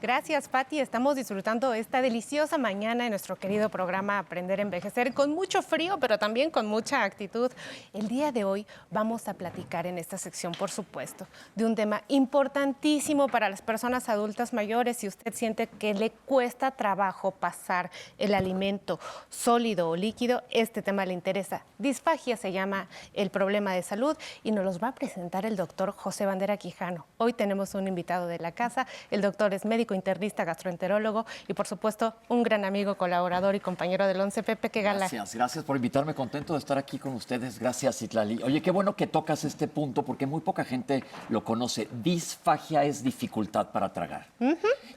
Gracias, Pati. Estamos disfrutando esta deliciosa mañana en nuestro querido programa Aprender a Envejecer, con mucho frío, pero también con mucha actitud. El día de hoy vamos a platicar en esta sección, por supuesto, de un tema importantísimo para las personas adultas mayores. Si usted siente que le cuesta trabajo pasar el alimento sólido o líquido, este tema le interesa. Disfagia se llama el problema de salud y nos los va a presentar el doctor José Bandera Quijano. Hoy tenemos un invitado de la casa. El doctor es médico internista, gastroenterólogo y, por supuesto, un gran amigo, colaborador y compañero del 11. Pepe, qué gala. Gracias por invitarme. Contento de estar aquí con ustedes. Gracias, Citlali. Oye, qué bueno que tocas este punto porque muy poca gente lo conoce. Disfagia es dificultad para tragar.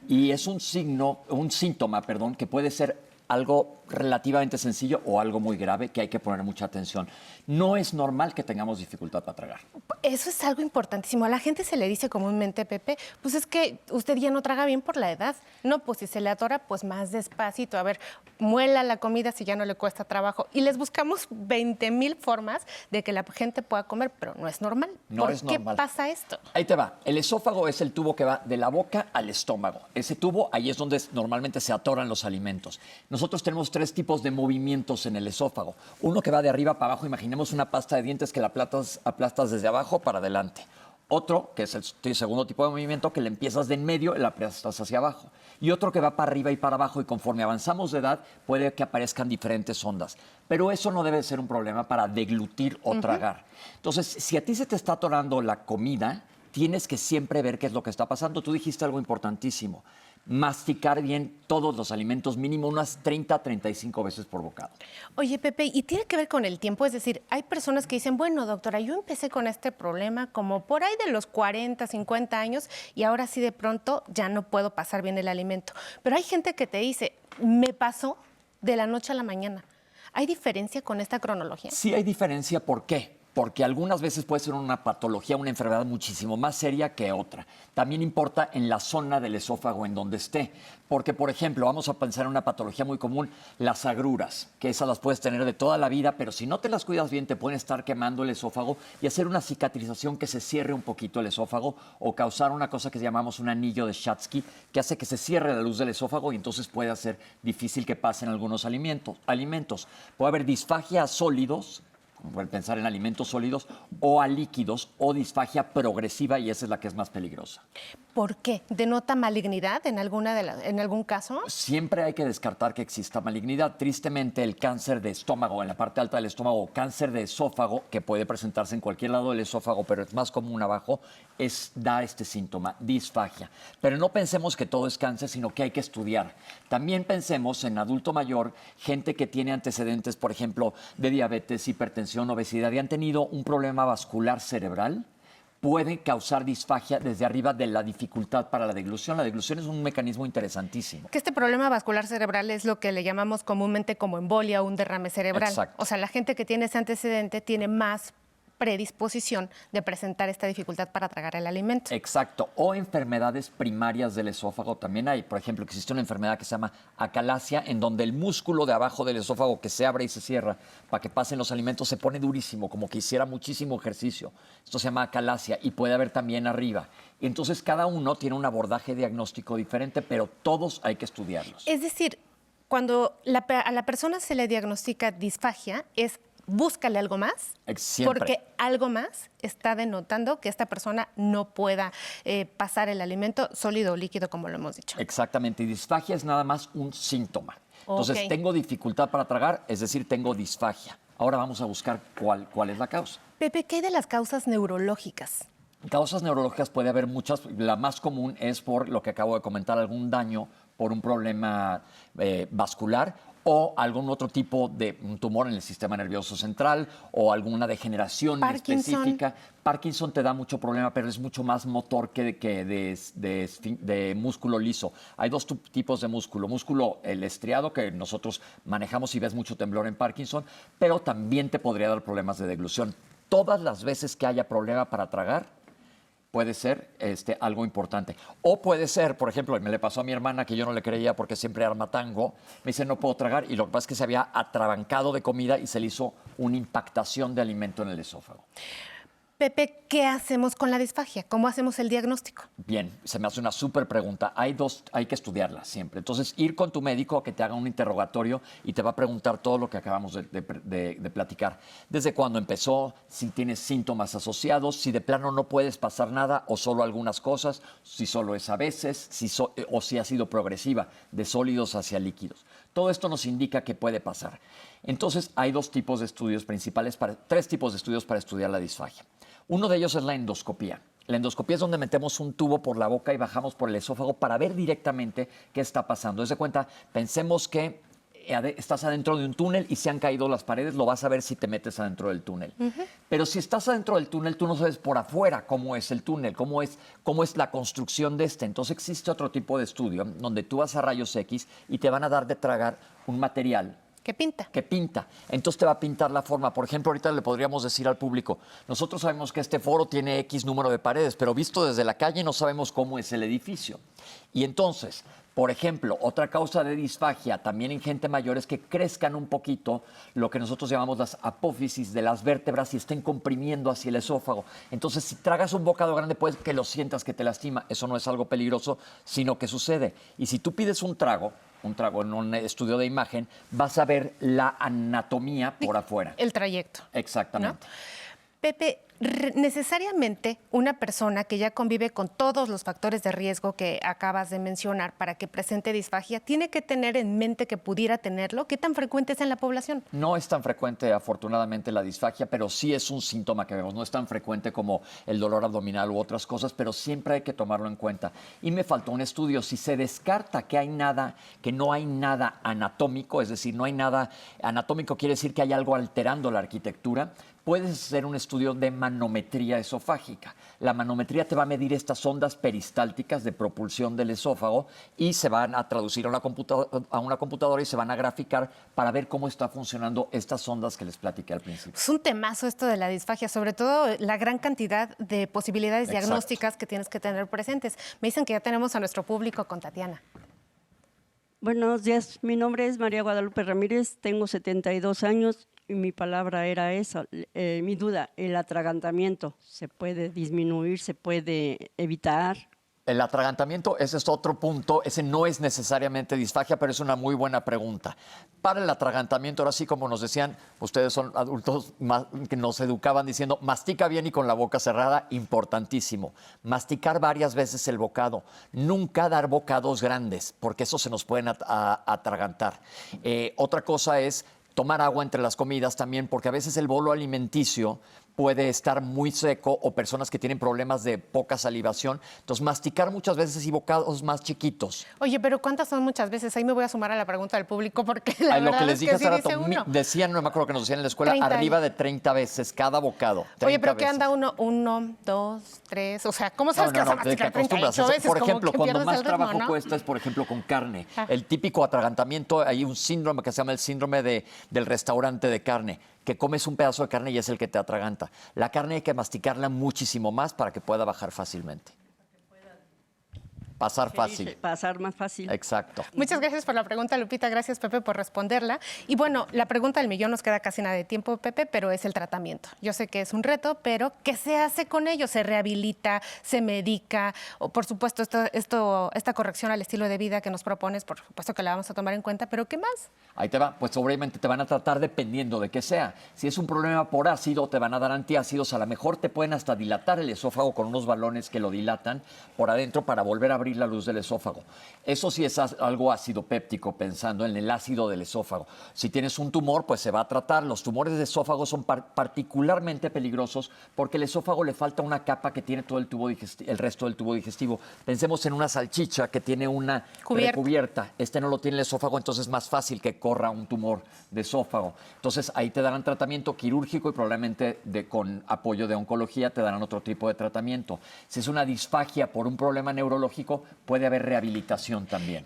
Y es un síntoma, que puede ser algo relativamente sencillo o algo muy grave que hay que poner mucha atención. No es normal que tengamos dificultad para tragar. Eso es algo importantísimo. A la gente se le dice comúnmente, Pepe, pues es que usted ya no traga bien por la edad. No, pues si se le atora, pues más despacito. A ver, muela la comida si ya no le cuesta trabajo. Y les buscamos 20,000 formas de que la gente pueda comer, pero no es normal. No es normal. ¿Por qué pasa esto? Ahí te va. El esófago es el tubo que va de la boca al estómago. Ese tubo, ahí es donde normalmente se atoran los alimentos. Nosotros tenemos 3 tipos de movimientos en el esófago. Uno que va de arriba para abajo, imaginemos una pasta de dientes que la aplastas desde abajo para adelante. Otro, que es el segundo tipo de movimiento, que le empiezas de en medio y la aplastas hacia abajo. Y otro que va para arriba y para abajo, y conforme avanzamos de edad puede que aparezcan diferentes ondas. Pero eso no debe ser un problema para deglutir o tragar. Entonces, si a ti se te está atorando la comida, tienes que siempre ver qué es lo que está pasando. Tú dijiste algo importantísimo. Masticar bien todos los alimentos, mínimo unas 30 a 35 veces por bocado. Oye, Pepe, ¿y tiene que ver con el tiempo? Es decir, hay personas que dicen, bueno, doctora, yo empecé con este problema como por ahí de los 40, 50 años y ahora sí de pronto ya no puedo pasar bien el alimento. Pero hay gente que te dice, me pasó de la noche a la mañana. ¿Hay diferencia con esta cronología? Sí hay diferencia. ¿Por qué? Porque algunas veces puede ser una patología, una enfermedad muchísimo más seria que otra. También importa en la zona del esófago en donde esté. Porque, por ejemplo, vamos a pensar en una patología muy común, las agruras, que esas las puedes tener de toda la vida, pero si no te las cuidas bien, te pueden estar quemando el esófago y hacer una cicatrización que se cierre un poquito el esófago o causar una cosa que llamamos un anillo de Schatzky, que hace que se cierre la luz del esófago y entonces puede hacer difícil que pasen algunos alimentos. Puede haber disfagia a sólidos, como pensar en alimentos sólidos, o a líquidos, o disfagia progresiva, y esa es la que es más peligrosa. ¿Por qué? ¿Denota malignidad en algún caso? Siempre hay que descartar que exista malignidad. Tristemente, el cáncer de estómago, en la parte alta del estómago, o cáncer de esófago, que puede presentarse en cualquier lado del esófago, pero es más común abajo, da este síntoma, disfagia. Pero no pensemos que todo es cáncer, sino que hay que estudiar. También pensemos en adulto mayor, gente que tiene antecedentes, por ejemplo, de diabetes, hipertensión, obesidad, y han tenido un problema vascular cerebral, puede causar disfagia desde arriba de la dificultad para la deglución. La deglución es un mecanismo interesantísimo. Que este problema vascular cerebral es lo que le llamamos comúnmente como embolia o un derrame cerebral. Exacto. O sea, la gente que tiene ese antecedente tiene más predisposición de presentar esta dificultad para tragar el alimento. Exacto. O enfermedades primarias del esófago también hay. Por ejemplo, existe una enfermedad que se llama acalasia, en donde el músculo de abajo del esófago que se abre y se cierra para que pasen los alimentos se pone durísimo, como que hiciera muchísimo ejercicio. Esto se llama acalasia y puede haber también arriba. Entonces, cada uno tiene un abordaje diagnóstico diferente, pero todos hay que estudiarlos. Es decir, cuando a la persona se le diagnostica disfagia, búscale algo más, Siempre. porque algo más está denotando que esta persona no pueda pasar el alimento sólido o líquido, como lo hemos dicho. Exactamente, y disfagia es nada más un síntoma. Entonces, tengo dificultad para tragar, es decir, tengo disfagia. Ahora vamos a buscar cuál es la causa. Pepe, ¿qué hay de las causas neurológicas? Causas neurológicas puede haber muchas. La más común es por lo que acabo de comentar, algún daño por un problema vascular o algún otro tipo de un tumor en el sistema nervioso central o alguna degeneración específica. Parkinson te da mucho problema, pero es mucho más motor que de músculo liso. Hay 2 tipos de músculo. Músculo, el estriado, que nosotros manejamos y ves mucho temblor en Parkinson, pero también te podría dar problemas de deglución. Todas las veces que haya problema para tragar, puede ser algo importante. O puede ser, por ejemplo, me le pasó a mi hermana que yo no le creía porque siempre arma tango, me dice no puedo tragar y lo que pasa es que se había atrabancado de comida y se le hizo una impactación de alimento en el esófago. Pepe, ¿qué hacemos con la disfagia? ¿Cómo hacemos el diagnóstico? Bien, se me hace una súper pregunta. Hay que estudiarla siempre. Entonces, ir con tu médico a que te haga un interrogatorio y te va a preguntar todo lo que acabamos de platicar. Desde cuándo empezó, si tienes síntomas asociados, si de plano no puedes pasar nada o solo algunas cosas, si solo es a veces, o si ha sido progresiva, de sólidos hacia líquidos. Todo esto nos indica qué puede pasar. Entonces, hay tres tipos de estudios para estudiar la disfagia. Uno de ellos es la endoscopía. La endoscopía es donde metemos un tubo por la boca y bajamos por el esófago para ver directamente qué está pasando. Haz de cuenta, pensemos que estás adentro de un túnel y se han caído las paredes, lo vas a ver si te metes adentro del túnel. Pero si estás adentro del túnel, tú no sabes por afuera cómo es el túnel, cómo es la construcción de este. Entonces existe otro tipo de estudio donde tú vas a rayos X y te van a dar de tragar un material ¿Qué pinta? que pinta. Entonces te va a pintar la forma. Por ejemplo, ahorita le podríamos decir al público, nosotros sabemos que este foro tiene X número de paredes, pero visto desde la calle no sabemos cómo es el edificio. Y entonces, por ejemplo, otra causa de disfagia también en gente mayor es que crezcan un poquito lo que nosotros llamamos las apófisis de las vértebras y estén comprimiendo hacia el esófago. Entonces, si tragas un bocado grande, puedes que lo sientas que te lastima. Eso no es algo peligroso, sino que sucede. Y si tú pides un trago en un estudio de imagen, vas a ver la anatomía por afuera. El trayecto. Exactamente. ¿No? Pepe, necesariamente una persona que ya convive con todos los factores de riesgo que acabas de mencionar para que presente disfagia, ¿tiene que tener en mente que pudiera tenerlo? ¿Qué tan frecuente es en la población? No es tan frecuente, afortunadamente, la disfagia, pero sí es un síntoma que vemos. No es tan frecuente como el dolor abdominal u otras cosas, pero siempre hay que tomarlo en cuenta. Y me faltó un estudio. Si se descarta que no hay nada anatómico, es decir, no hay nada anatómico, quiere decir que hay algo alterando la arquitectura, puedes hacer un estudio de manometría esofágica. La manometría te va a medir estas ondas peristálticas de propulsión del esófago y se van a traducir a una computadora y se van a graficar para ver cómo está funcionando estas ondas que les platiqué al principio. Es un temazo esto de la disfagia, sobre todo la gran cantidad de posibilidades Exacto. diagnósticas que tienes que tener presentes. Me dicen que ya tenemos a nuestro público con Tatiana. Buenos días, mi nombre es María Guadalupe Ramírez, tengo 72 años y mi palabra era esa, mi duda, el atragantamiento, ¿se puede disminuir, se puede evitar? El atragantamiento, ese es otro punto, ese no es necesariamente disfagia, pero es una muy buena pregunta. Para el atragantamiento, ahora sí, como nos decían, ustedes son adultos que nos educaban diciendo, mastica bien y con la boca cerrada, importantísimo. Masticar varias veces el bocado, nunca dar bocados grandes, porque eso se nos pueden atragantar. Otra cosa es tomar agua entre las comidas también, porque a veces el bolo alimenticio puede estar muy seco o personas que tienen problemas de poca salivación. Entonces, masticar muchas veces y bocados más chiquitos. Oye, pero ¿cuántas son muchas veces? Ahí me voy a sumar a la pregunta del público porque la Lo verdad que les es dije que hace sí rato, dice uno. decían, no me acuerdo que nos decían en la escuela, 30. arriba de 30 veces cada bocado. Oye, pero ¿qué veces. anda uno? 1, 2, 3, o sea, ¿cómo sabes que vas a te masticar acostumbras. 38 veces? Por Como ejemplo, que cuando pierdes más el ritmo, trabajo ¿no? cuesta es, por ejemplo, con carne. Ah. El típico atragantamiento, hay un síndrome que se llama el síndrome del restaurante de carne, que comes un pedazo de carne y es el que te atraganta. La carne hay que masticarla muchísimo más para que pueda bajar fácilmente. Pasar fácil. Pasar más fácil. Exacto. Muchas gracias por la pregunta, Lupita. Gracias, Pepe, por responderla. Y bueno, la pregunta del millón, nos queda casi nada de tiempo, Pepe, pero es el tratamiento. Yo sé que es un reto, pero ¿qué se hace con ello? ¿Se rehabilita? ¿Se medica? O, por supuesto, esta corrección al estilo de vida que nos propones, por supuesto que la vamos a tomar en cuenta, pero ¿qué más? Ahí te va, pues obviamente te van a tratar dependiendo de qué sea. Si es un problema por ácido, te van a dar antiácidos. A lo mejor te pueden hasta dilatar el esófago con unos balones que lo dilatan por adentro para volver a abrir la luz del esófago. Eso sí es algo ácido péptico, pensando en el ácido del esófago. Si tienes un tumor, pues se va a tratar. Los tumores de esófago son particularmente peligrosos porque el esófago le falta una capa que tiene todo el resto del tubo digestivo. Pensemos en una salchicha que tiene una recubierta. Este no lo tiene el esófago, entonces es más fácil que corra un tumor de esófago. Entonces ahí te darán tratamiento quirúrgico y probablemente con apoyo de oncología te darán otro tipo de tratamiento. Si es una disfagia por un problema neurológico, puede haber rehabilitación también.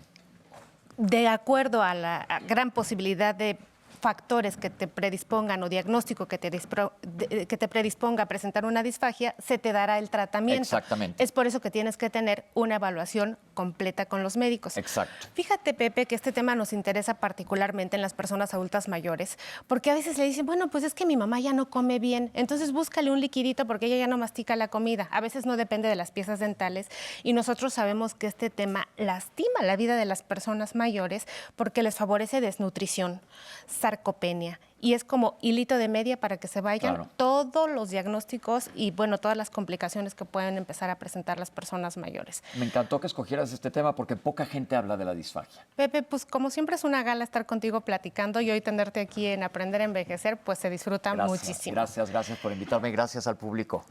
De acuerdo a la gran posibilidad de factores que te predispongan o diagnóstico que te predisponga a presentar una disfagia, se te dará el tratamiento. Exactamente. Es por eso que tienes que tener una evaluación completa con los médicos. Exacto. Fíjate, Pepe, que este tema nos interesa particularmente en las personas adultas mayores, porque a veces le dicen, bueno, pues es que mi mamá ya no come bien, entonces búscale un liquidito porque ella ya no mastica la comida. A veces no depende de las piezas dentales y nosotros sabemos que este tema lastima la vida de las personas mayores porque les favorece desnutrición, sarcopenia, y es como hilito de media para que se vayan Claro. todos los diagnósticos y, bueno, todas las complicaciones que pueden empezar a presentar las personas mayores. Me encantó que escogieras este tema porque poca gente habla de la disfagia. Pepe, pues como siempre es una gala estar contigo platicando y hoy tenerte aquí en Aprender a Envejecer, pues se disfruta Gracias, muchísimo. gracias por invitarme. Gracias al público.